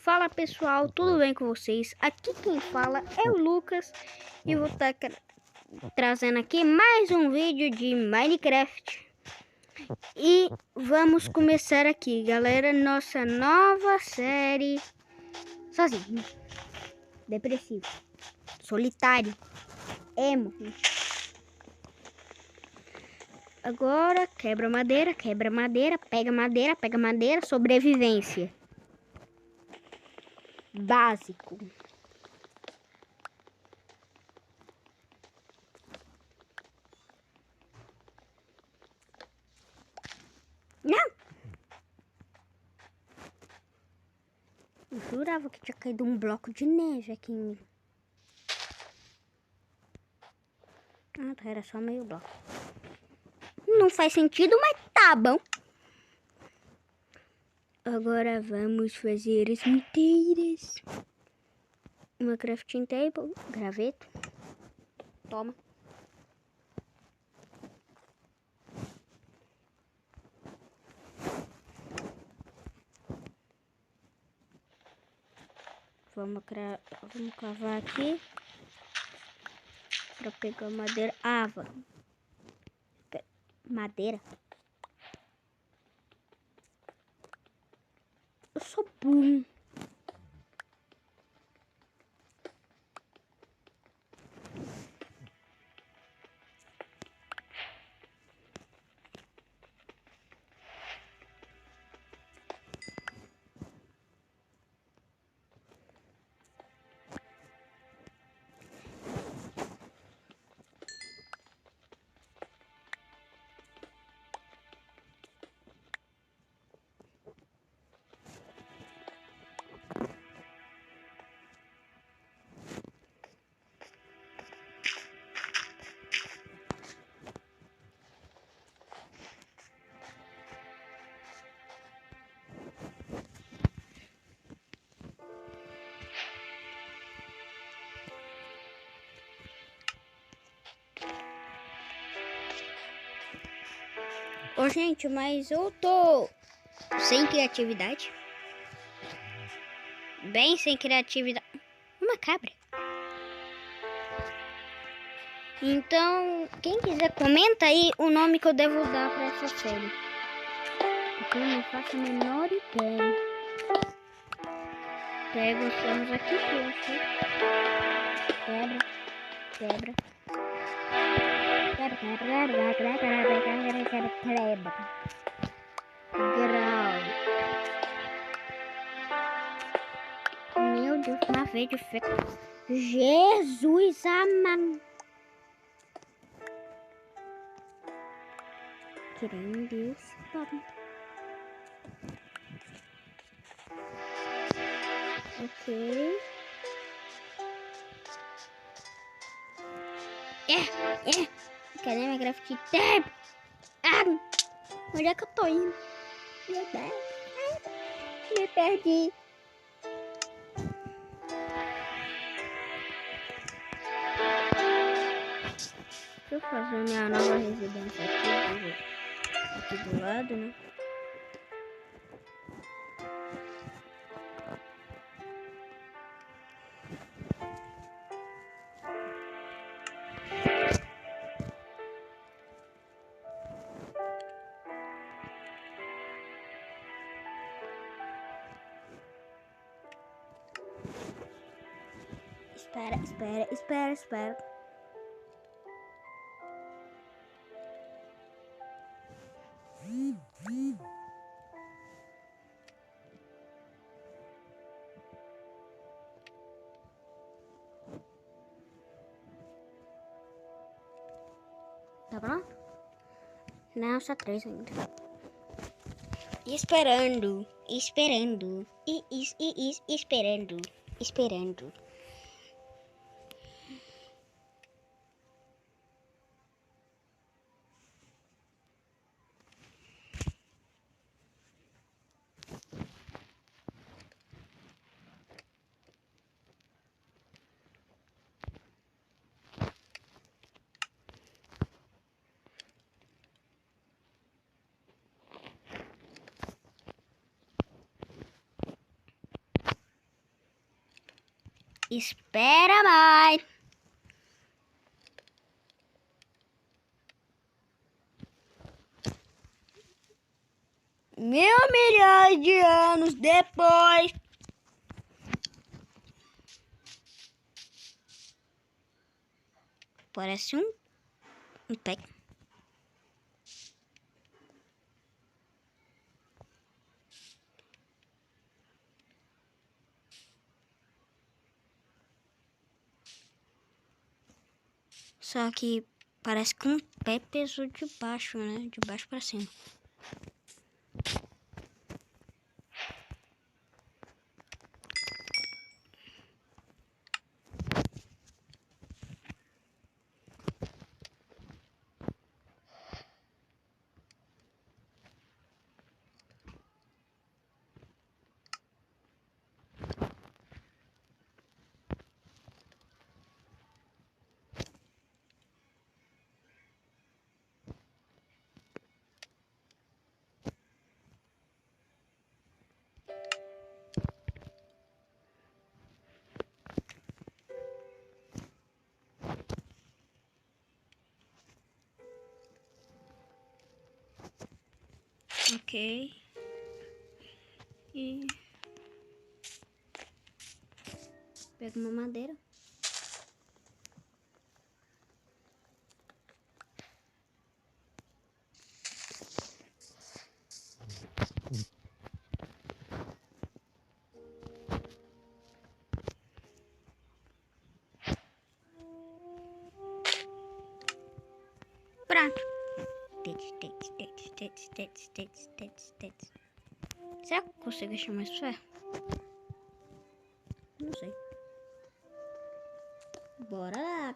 Fala pessoal, tudo bem com vocês? Aqui quem fala é o Lucas e vou estar trazendo aqui mais um vídeo de Minecraft. E vamos começar aqui, galera, nossa nova série sozinho, depressivo, solitário, emo. Agora quebra madeira, pega madeira, sobrevivência. Básico. Não! Eu jurava que tinha caído um bloco de neve aqui em mim. Ah, era só meio bloco. Não faz sentido, mas tá bom. Agora vamos fazer as inteiras. Uma crafting table, graveto. Toma. Vamos cavar aqui para pegar madeira. Ah, madeira. Eu sou burro. Ô, gente, mas eu tô sem criatividade. Bem sem criatividade. Uma cabra. Então, quem quiser, comenta aí o nome que eu devo dar pra essa série. Porque eu não faço a menor ideia. Pega os ferros aqui, quebra. Grau. Meu Deus, uma vez de fé. Jesus amado. Querendo Deus. Ok. Cadê minha grafite tab? Onde é que eu tô indo? Meu Deus. Me perdi. Deixa eu fazer minha nova residência aqui do lado, né? Espera. Tá pronto? Não, só 3 ainda. Esperando. Esperando. Espera mais. Milhares de anos depois. Parece um pé. Só que parece que um pé pesou de baixo, né? De baixo pra cima. Ok. E pego uma madeira. Pronto. Será que eu consigo achar mais ferro? Não sei. Bora lá.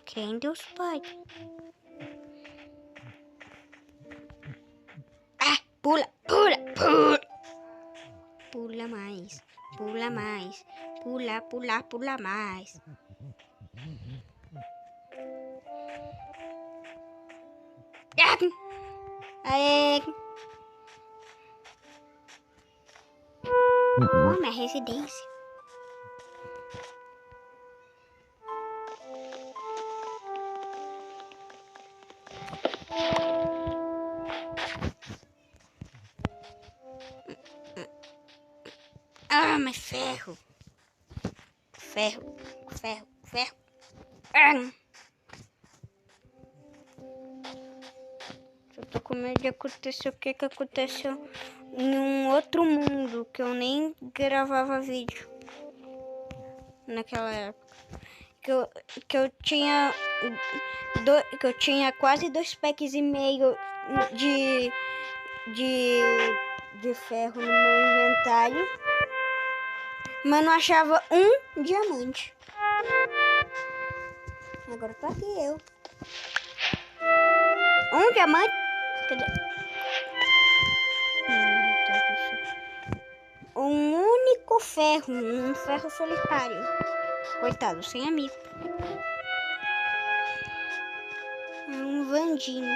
Quem Deus Pai? Ah, pula, pula, pula. Pula mais, pula mais. Pula, pula, pula mais. Aê. Oh, minha residência. Ah, mas ferro. Ferro, ferro, ferro. Eu tô com medo de acontecer o que aconteceu em um outro mundo, que eu nem gravava vídeo naquela época. Que eu tinha que eu tinha quase 2 packs e meio de ferro no meu inventário, mas não achava um diamante. Agora tá aqui eu. Um diamante? Cadê? Um único ferro, um ferro solitário. Coitado, sem amigo. É um Vandino.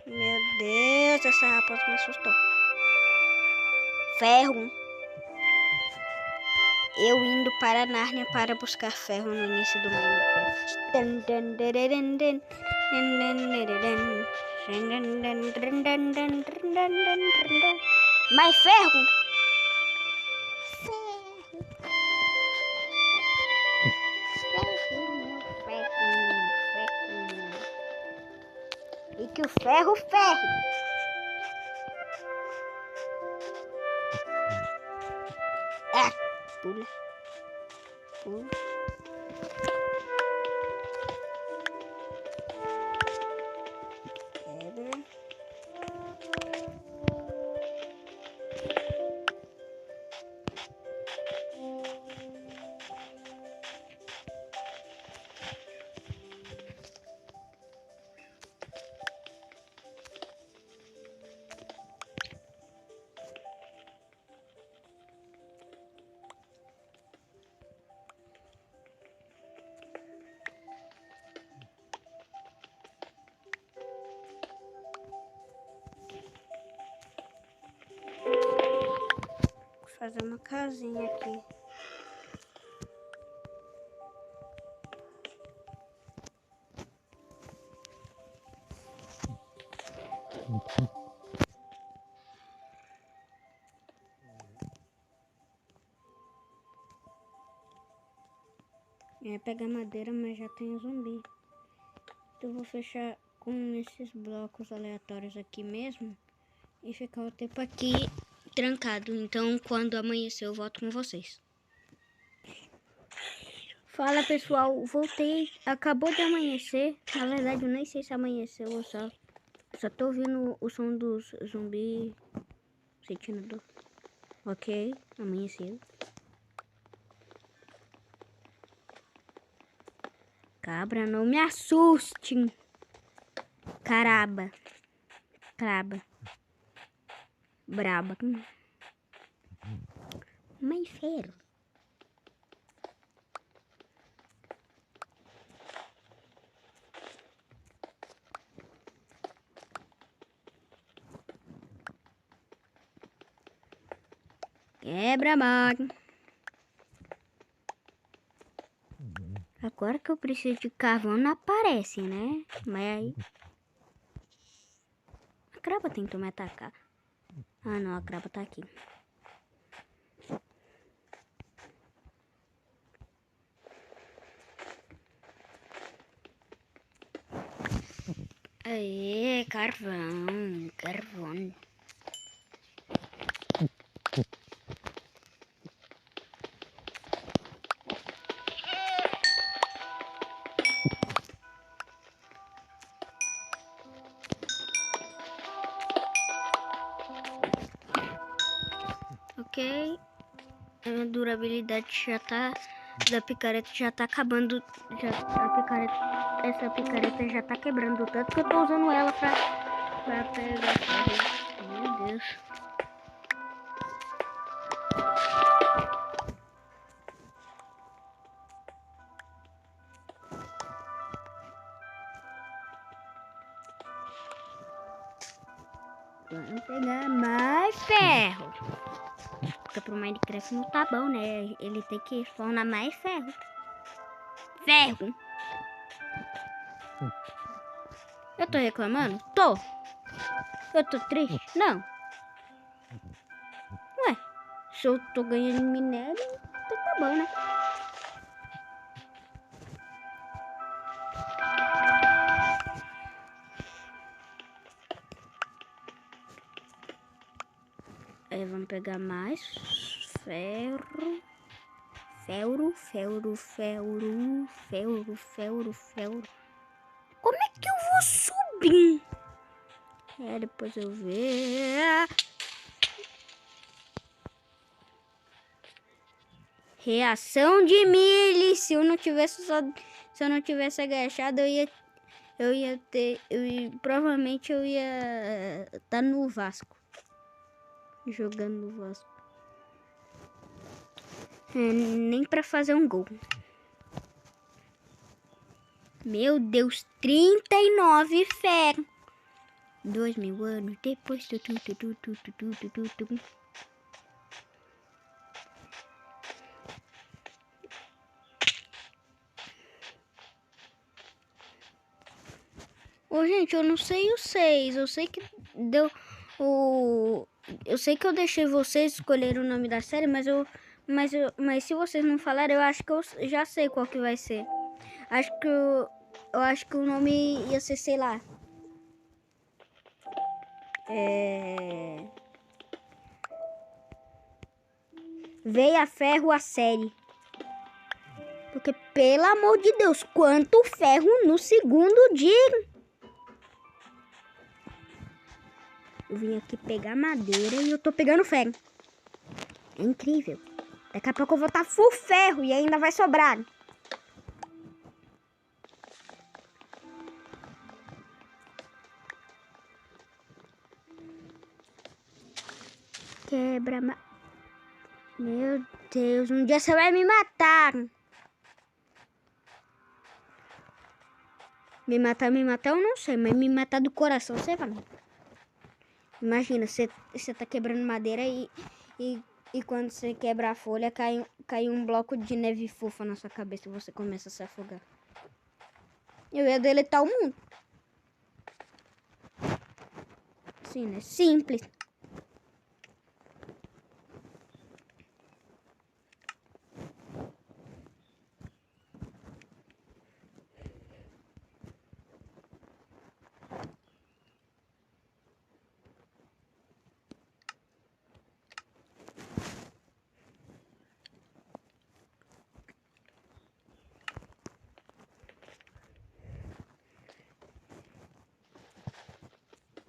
Meu Deus, essa raposa me assustou. Ferro. Eu indo para Nárnia para buscar ferro no início do Minecraft. Mais ferro. E que o ferro ferre. Ah, pula. Pula. Pedra. fazer uma casinha aqui. Eu ia pegar madeira, mas já tem zumbi. Então eu vou fechar com esses blocos aleatórios aqui mesmo e ficar o tempo aqui trancado. Então quando amanhecer eu volto com vocês. Fala pessoal, voltei, acabou de amanhecer. Na verdade eu nem sei se amanheceu ou só tô ouvindo o som dos zumbis sentindo dor. Ok, amanheceu. Cabra, não me assuste. Caraba. Craba. Braba. Mas ferro. Quebra máquina. Agora que eu preciso de carvão não aparece, né? Mas aí... A craba tentou me atacar. Ah não, a craba tá aqui. Aê, carvão, carvão. Ok, a durabilidade já tá, da picareta já tá acabando, essa picareta já tá quebrando, tanto que eu tô usando ela pra pegar ferro. Meu Deus. Vamos pegar mais ferro. Porque pro Minecraft não tá bom, né? Ele tem que spawnar mais ferro. Ferro! Eu tô reclamando? Tô! Eu tô triste? Não! Ué, se eu tô ganhando minério, então tá bom, né? Aí vamos pegar mais ferro. Ferro. Como é que eu vou subir? É, depois eu ver. Reação de milho. Se eu não tivesse agachado, provavelmente eu ia estar no Vasco. Jogando no Vasco. Nem pra fazer um gol. Meu Deus, 39 ferro. 2000 anos depois. Ô, gente, eu não sei os 6. Eu sei que deu o... Eu sei que eu deixei vocês escolherem o nome da série, mas se vocês não falarem, eu acho que eu já sei qual que vai ser. Eu acho que o nome ia ser, sei lá. Veia Ferro a série. Porque, pelo amor de Deus, quanto ferro no segundo dia. Eu vim aqui pegar madeira e eu tô pegando ferro. É incrível. Daqui a pouco eu vou estar full ferro e ainda vai sobrar. Quebra... Meu Deus, um dia você vai me matar. Me matar eu não sei, mas me matar do coração você vai. Imagina, você tá quebrando madeira e E quando você quebra a folha, cai um bloco de neve fofa na sua cabeça e você começa a se afogar. Eu ia deletar o mundo. Sim, né? Simples.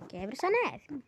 Quebra essa neve.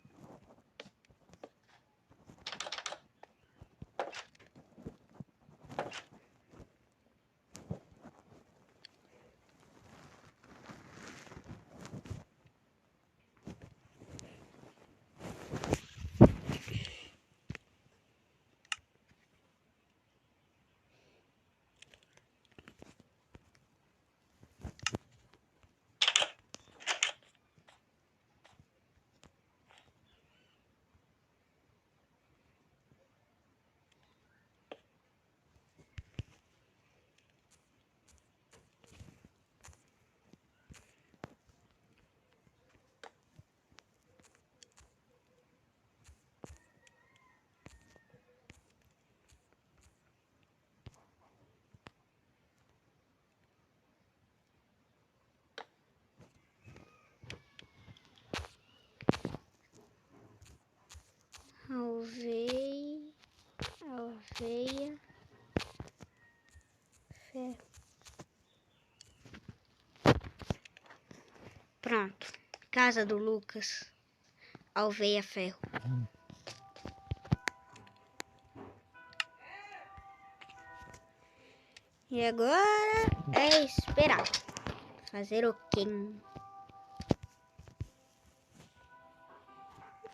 Alveia, ferro. Pronto. Casa do Lucas. Alveia, ferro. E agora é esperar. Fazer o quê?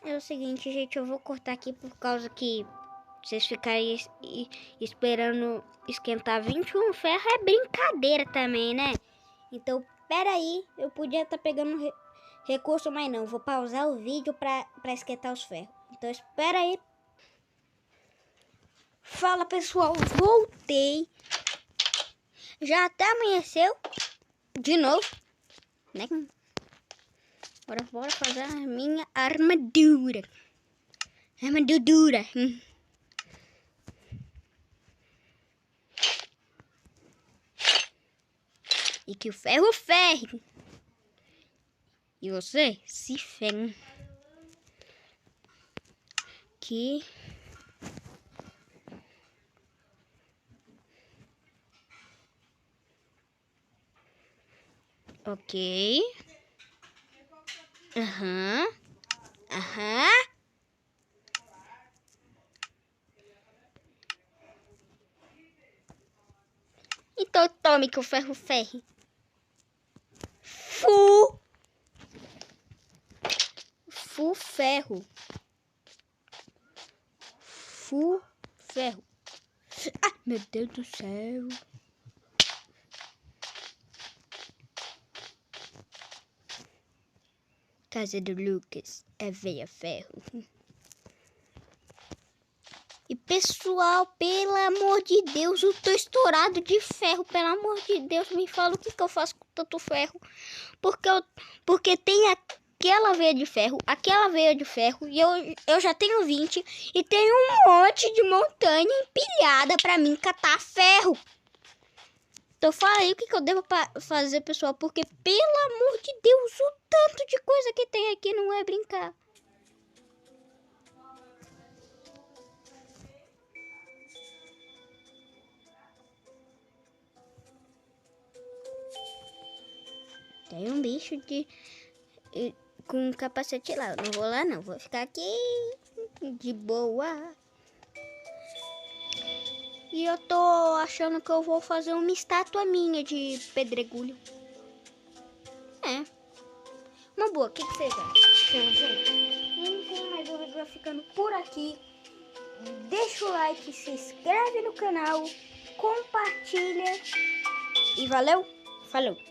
É o seguinte, gente, eu vou cortar aqui por causa que vocês ficarem esperando esquentar 21 ferro é brincadeira também, né? Então, peraí, eu podia estar pegando recurso, mas não. Vou pausar o vídeo pra esquentar os ferros. Então, espera aí. Fala, pessoal, voltei. Já até amanheceu. De novo, né? Agora bora fazer a minha armadura. Armadura. E que o ferro ferre. E você se ferre. Que... Ok. Aham. Então tome que o ferro ferre. Ferro. Ferro. Ah, meu Deus do céu. Casa do Lucas é veia ferro. E pessoal, pelo amor de Deus, eu tô estourado de ferro. Pelo amor de Deus, me fala o que eu faço com tanto ferro. Porque tem aquela veia de ferro, e eu já tenho 20 e tem um monte de montanha empilhada pra mim catar ferro. Então fala aí o que eu devo fazer, pessoal, porque pelo amor de Deus, o tanto de coisa que tem aqui não é brincar. Tem um bicho com um capacete lá. Eu não vou lá não, vou ficar aqui de boa. E eu tô achando que eu vou fazer uma estátua minha de pedregulho. É. Uma boa, o que vocês acham? Enfim, mas o vídeo vai ficando por aqui. Deixa o like, se inscreve no canal, compartilha. E valeu, falou!